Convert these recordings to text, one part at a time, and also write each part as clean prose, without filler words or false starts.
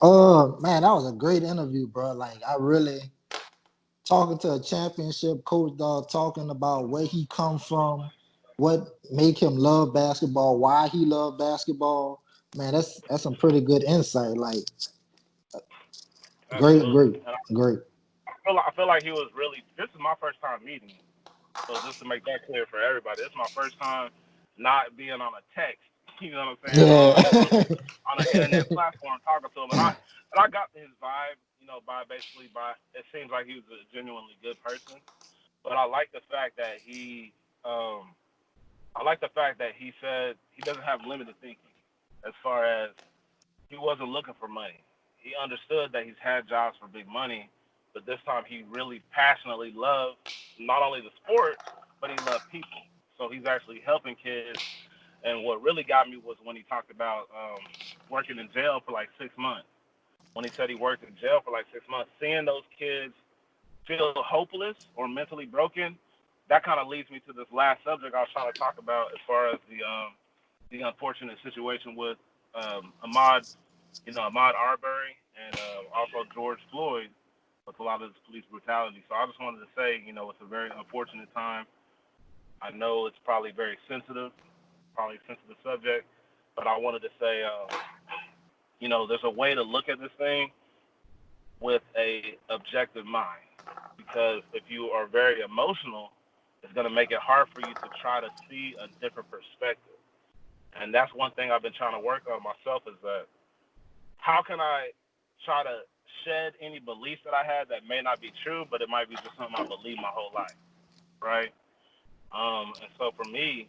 Man, that was a great interview, bro. Like, I really talking to a championship coach, dog, talking about where he come from, what make him love basketball, why he love basketball. Man, that's some pretty good insight. Like, great, Absolutely. great, And great. I feel like he was really. This is my first time meeting him. So just to make that clear for everybody, this is my first time not being on a text. You know what I'm saying? Yeah. On an internet platform talking to him, and I got his vibe. You know, by basically by it seems like he was a genuinely good person. But um, I like the fact that he said he doesn't have limited thinking as far as he wasn't looking for money. He understood that he's had jobs for big money, but this time he really passionately loved not only the sport, but he loved people. So he's actually helping kids. And what really got me was when he talked about working in jail for like 6 months. When he said he worked in jail for like 6 months, seeing those kids feel hopeless or mentally broken, that kind of leads me to this last subject I was trying to talk about as far as the unfortunate situation with Ahmaud, Ahmaud Arbery and also George Floyd with a lot of this police brutality. So I just wanted to say, it's a very unfortunate time. I know it's probably very sensitive, probably a sensitive subject, but I wanted to say, there's a way to look at this thing with a objective mind because if you are very emotional, it's going to make it hard for you to try to see a different perspective. And that's one thing I've been trying to work on myself is that how can I try to shed any beliefs that I had that may not be true, but it might be just something I believe my whole life, right? And so for me,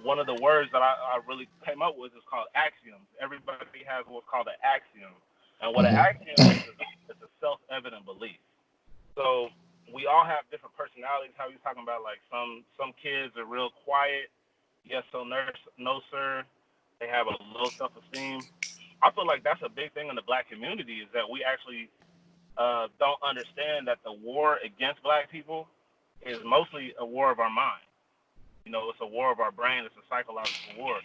one of the words that I really came up with is called axioms. Everybody has what's called an axiom, and what an Mhm. axiom is a self-evident belief. So we all have different personalities. How you talking about like some kids are real quiet, yes so nurse, no sir. They have a low self-esteem. I feel like that's a big thing in the black community is that we actually don't understand that the war against black people is mostly a war of our mind. It's a war of our brain. It's a psychological war.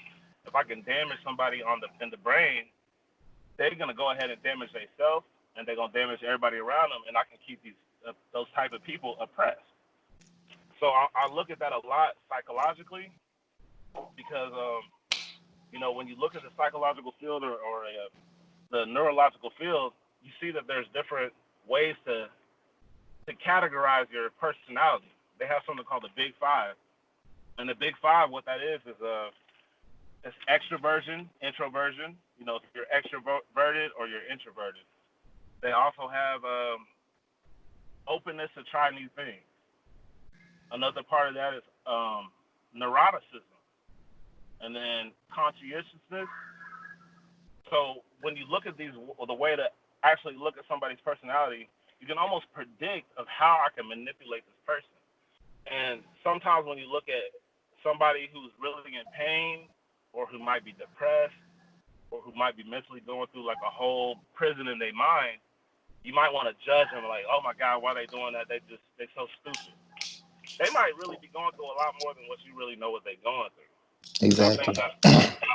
If I can damage somebody in the brain, they're gonna go ahead and damage themselves, and they're gonna damage everybody around them, and I can keep those type of people oppressed. So I look at that a lot psychologically because when you look at the psychological field or the neurological field, you see that there's different ways to categorize your personality. They have something called the Big Five, and the Big Five, what that is it's extroversion, introversion. If you're extroverted or you're introverted. They also have openness to try new things. Another part of that is neuroticism, and then conscientiousness. So when you look at the way to actually look at somebody's personality, you can almost predict of how I can manipulate this person. And sometimes when you look at somebody who's really in pain, or who might be depressed, or who might be mentally going through like a whole prison in their mind, you might want to judge them like, oh my God, why are they doing that? They're so stupid. They might really be going through a lot more than what you really know what they're going through. And Exactly. I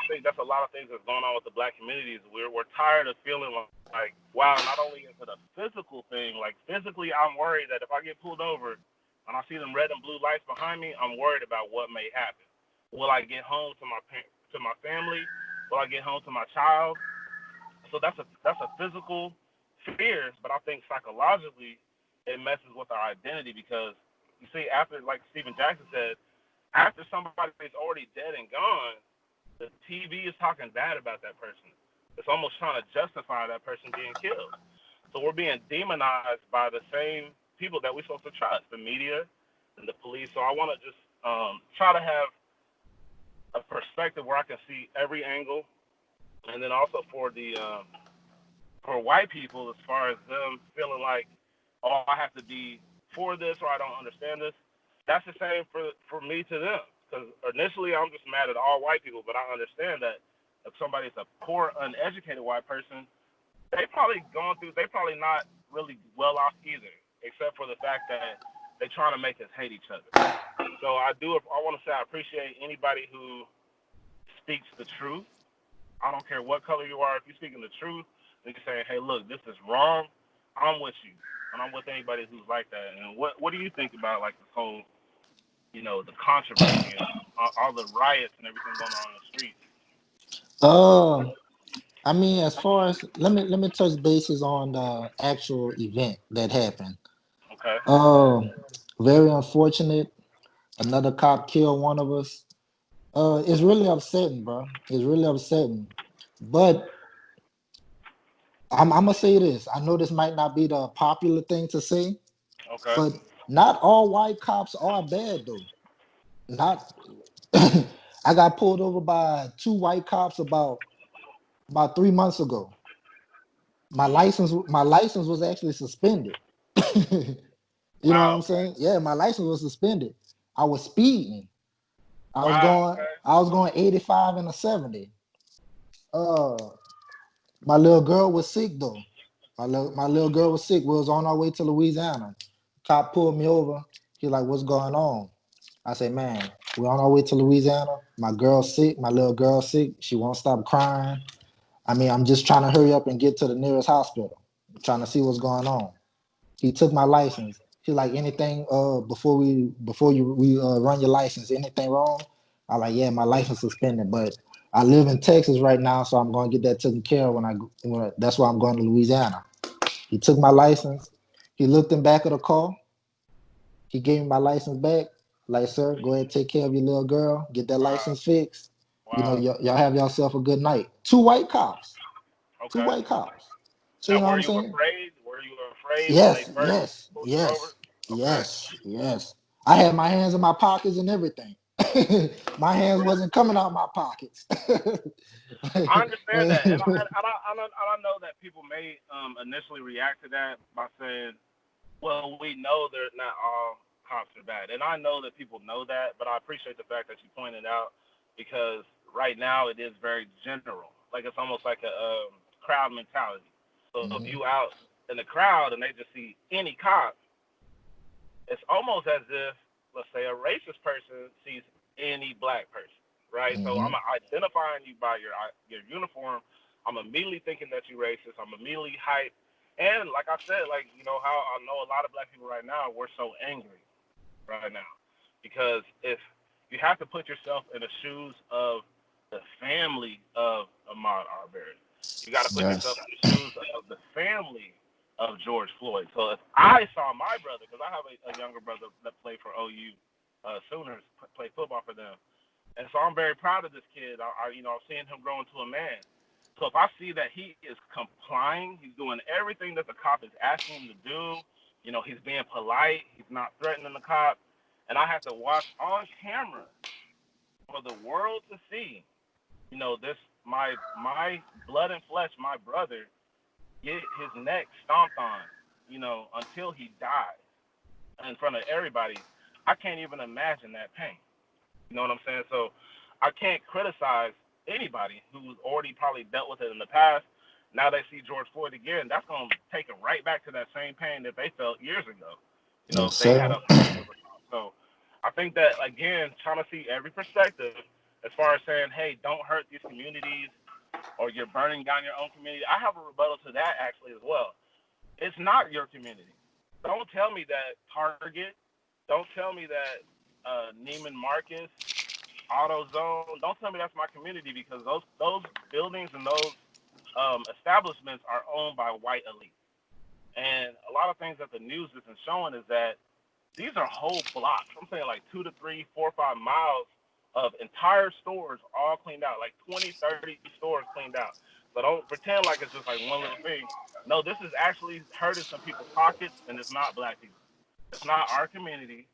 think that's a lot of things that's going on with the black community. Is we're tired of feeling like, wow, not only is it a physical thing, like physically, I'm worried that if I get pulled over and I see them red and blue lights behind me, I'm worried about what may happen. Will I get home to my family? Will I get home to my child? So that's a physical fear, but I think psychologically it messes with our identity because you see, after like Stephen Jackson said, after somebody's already dead and gone, the TV is talking bad about that person. It's almost trying to justify that person being killed. So we're being demonized by the same people that we're supposed to trust, the media and the police. So I want to just try to have a perspective where I can see every angle, and then also for white people, as far as them feeling like, oh, I have to be for this or I don't understand this. That's the same for me to them. Because initially, I'm just mad at all white people, but I understand that if somebody's a poor, uneducated white person, they probably not really well off either, except for the fact that they're trying to make us hate each other. So I want to say I appreciate anybody who speaks the truth. I don't care what color you are. If you're speaking the truth, We can say, hey, look, this is wrong. I'm with you, and I'm with anybody who's like that. And what do you think about like this whole, the controversy and all the riots and everything going on in the streets? Uh, I mean, as far as let me touch bases on the actual event that happened. Okay. Um, Very unfortunate. Another cop killed one of us. It's really upsetting, bro. It's really upsetting. But I'm gonna say this. I know this might not be the popular thing to say, Okay. but not all white cops are bad though. Not. I got pulled over by two white cops about 3 months ago. My license was actually suspended. You know what I'm Wow. saying? Yeah, my license was suspended. I was speeding. I was Wow. going Okay. I was going 85 and a 70. Uh my little girl was sick though. My little girl was sick. We was on our way to Louisiana. Cop pulled me over. He's like, what's going on? I say, man, we're on our way to Louisiana. My girl's sick. My little girl's sick. She won't stop crying. I mean, I'm just trying to hurry up and get to the nearest hospital. I'm trying to see what's going on. He took my license. He like anything before we run your license, anything wrong? I like, yeah, my license suspended, but I live in Texas right now, so I'm gonna get that taken care of that's why I'm going to Louisiana. He took my license. He looked in back of the car. He gave me my license back. Like, sir, go ahead, take care of your little girl. Get that Wow. license fixed. Wow. Y'all have yourself a good night. Two white cops. Two Okay. white cops. So you Now, know what were I'm you saying? afraid? Were you afraid when they Yes, first yes, pulled you over? yes, Okay. yes, yes. I had my hands in my pockets and everything. My hands Really? wasn't coming out my pockets. I understand that, and I know that people may initially react to that by saying, "Well, we know they're not all cops are bad," and I know that people know that, but I appreciate the fact that you pointed out because right now it is very general, like it's almost like a crowd mentality. So if Mhm. you out in the crowd and they just see any cop, it's almost as if, let's say, a racist person sees any black person, right? So I'm Mhm. identifying you by your uniform. I'm immediately thinking that you're racist. I'm immediately hyped. And like I said, like, how I know a lot of black people right now, we're so angry right now because if you have to put yourself in the shoes of the family of Ahmaud Arbery, you got to put yourself Yes. in the shoes of the family of George Floyd. So if I saw my brother, because I have a younger brother that played for OU Sooners, played football for them, and so I'm very proud of this kid. I'm seeing him grow into a man. So if I see that he is complying, he's doing everything that the cop is asking him to do. He's being polite. He's not threatening the cop, and I have to watch on camera for the world to see. This my blood and flesh, my brother, get his neck stomped on. Until he dies in front of everybody. I can't even imagine that pain. You know what I'm saying? So I can't criticize anybody who's already probably dealt with it in the past. Now they see George Floyd again. That's going to take them right back to that same pain that they felt years ago. Yes, If they had sir. a fight with a cop. So I think that again, trying to see every perspective as far as saying, hey, don't hurt these communities or you're burning down your own community. I have a rebuttal to that actually as well. It's not your community. Don't tell me that Target. Don't tell me that Neiman Marcus, AutoZone. Don't tell me that's my community because those buildings and those establishments are owned by white elites. And a lot of things that the news isn't showing is that these are whole blocks. I'm saying like 2 to 3, 4, 5 miles of entire stores all cleaned out, like 20, 30 stores cleaned out. So don't pretend like it's just like one little thing. No, this is actually hurting some people's pockets, and it's not black people. It's not our community.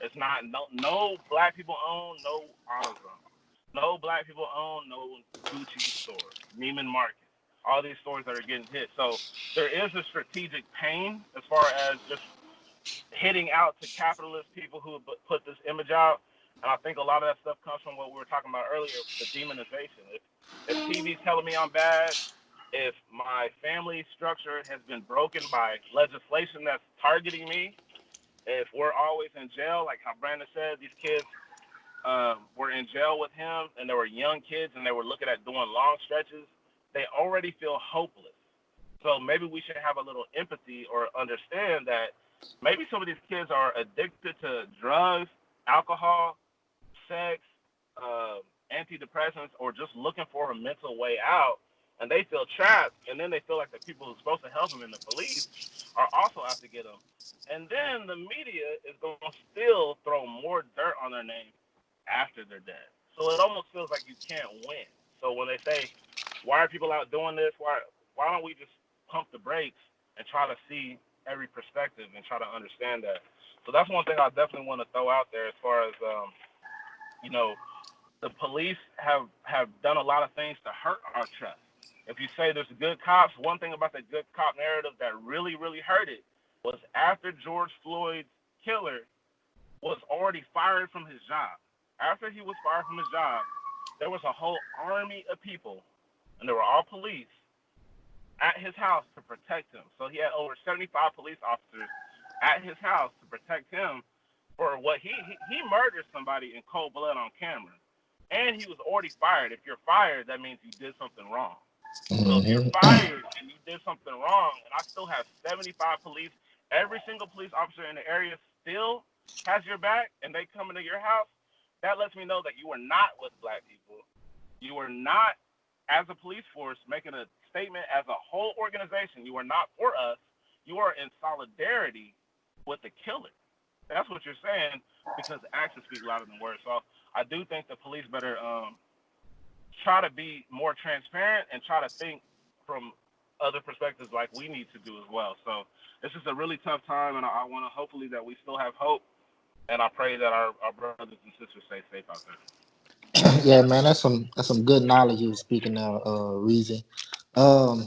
It's not no black people own no AutoZone. No black people own no Gucci stores, Neiman Marcus. All these stores that are getting hit. So there is a strategic pain as far as just hitting out to capitalist people who put this image out. And I think a lot of that stuff comes from what we were talking about earlier, the demonization. If TV's telling me I'm bad, if my family structure has been broken by legislation that's targeting me, if we're always in jail, like how Brandon said, these kids were in jail with him and they were young kids and they were looking at doing long stretches, they already feel hopeless. So maybe we should have a little empathy or understand that maybe some of these kids are addicted to drugs, alcohol, sex, antidepressants, or just looking for a mental way out, and they feel trapped, and then they feel like the people who's supposed to help them and the police are also out to get them. And then the media is going to still throw more dirt on their name after they're dead. So it almost feels like you can't win. So when they say, why are people out doing this? Why don't we just pump the brakes and try to see every perspective and try to understand that? So that's one thing I definitely want to throw out there as far as you know, the police have done a lot of things to hurt our trust. If you say there's good cops, one thing about the good cop narrative that really hurt it was after George Floyd's killer was already fired from his job. After he was fired from his job, there was a whole army of people, and they were all police, at his house to protect him. So he had over 75 police officers at his house to protect him for what he murdered somebody in cold blood on camera, and he was already fired. If you're fired, that means you did something wrong. So if you're Mm-hmm. fired and you did something wrong, and I still have 75 police, every single police officer in the area still has your back, and they come into your house, that lets me know that you are not with black people. You are not, as a police force, making a statement as a whole organization. You are not for us. You are in solidarity with the killer. That's what you're saying, because actions speak louder than words. So I do think the police better try to be more transparent and try to think from other perspectives like we need to do as well. So it's just a really tough time, and I want to hopefully that we still have hope, and I pray that our brothers and sisters stay safe out there. Yeah, man, that's some good knowledge you were speaking now, Reezy. Um,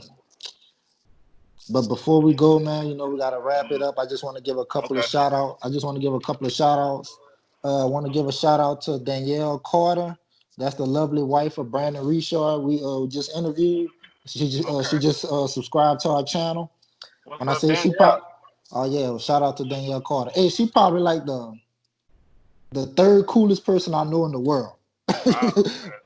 but before we go, man, we gotta wrap it Mm, up. I just want to give a couple of okay. shout out. I just want to give a couple of shout outs. I want to give a shout out to Danielle Carter. That's the lovely wife of Brandon Richard. We just interviewed. She Okay. just subscribed to our channel. What's When I up, say she Danielle? pop, oh yeah, well, shout out to Danielle Carter. Hey, she probably like the third coolest person I know in the world. Wow.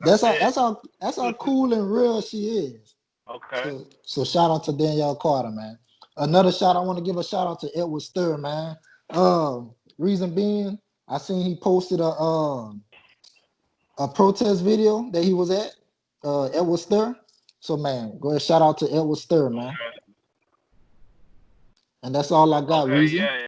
That's that's how big. that's how that's how cool and real she is. Okay. So shout out to Danielle Carter, man. Another shout I want to give a shout out to Edward Ster, man. Reason being, I seen he posted a protest video that he was at. Edward Ster. So man, go ahead, shout out to Edward Ster, man. Okay. And that's all I got, Okay. Reason. Yeah.